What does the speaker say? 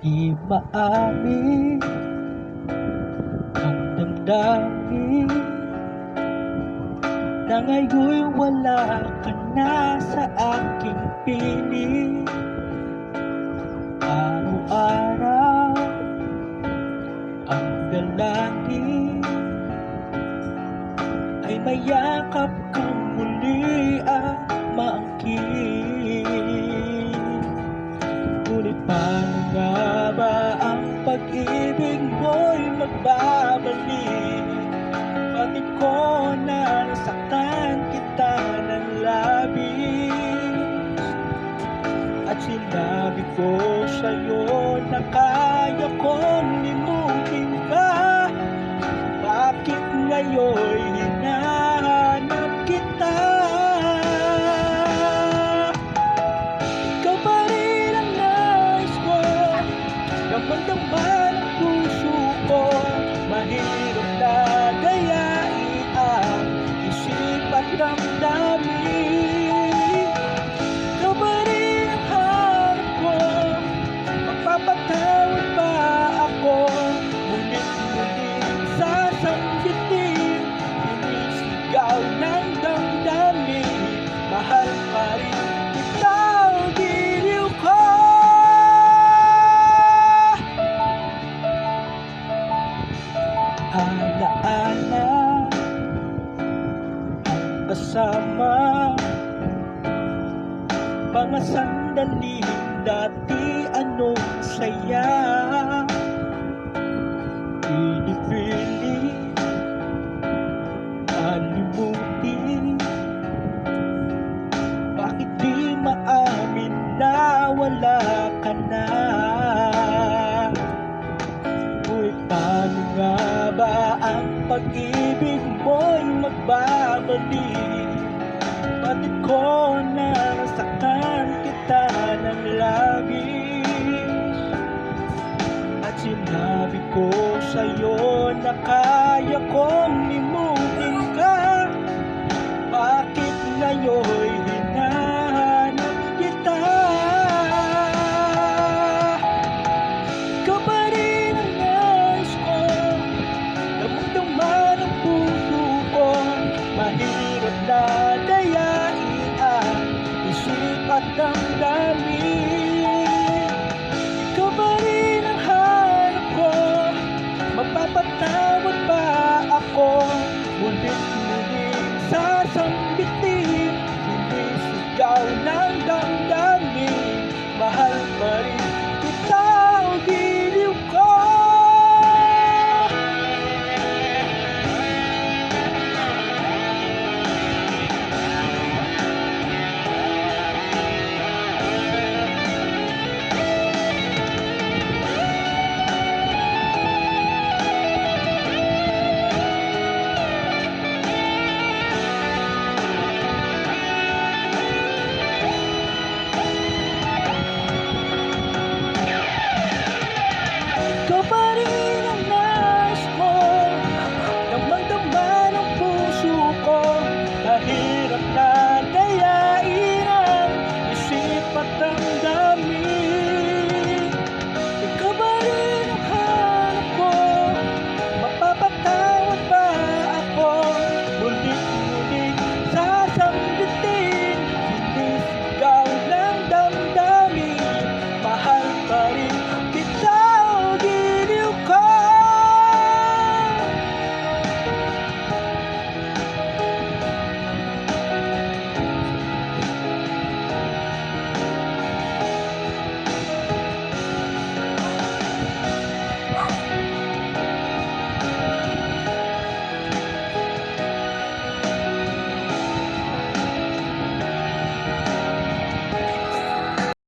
Di maamin ang damdamin na ngayon'y wala ka na sa aking piling. Araw-araw ang dalangin ay mayakap kang muli at maangkin. Ngunit paano nga ba ang pag-ibig mo'y magbabalik? Bakit ko na nasaktan kita ng labis? At sinabi ko sa'yo na kaya kong limutin ka. Bakit ngayon'y hinahanap kita? Ikaw pa rin ang nais ko, damang-dama ng puso ko. Mahirap na gayain ang isip at damdamin. Ikaw pa rin ang hanap ko, magpapatawad pa ako. Mulit-muling sasanggitin, sinisigaw ng damdamin. Mahal pa rin kita, giliw ko. Alaala ang kasama, mga sandaling dati anong saya. Pinipilit kalimutin, bakit di maamin na wala ka na? Ngunit paano nga ba ang pag-ibig mo'y magbabalik? Bakit ko na nasaktan kita ng labis? At sinabi ko sa'yo na kaya kong limutin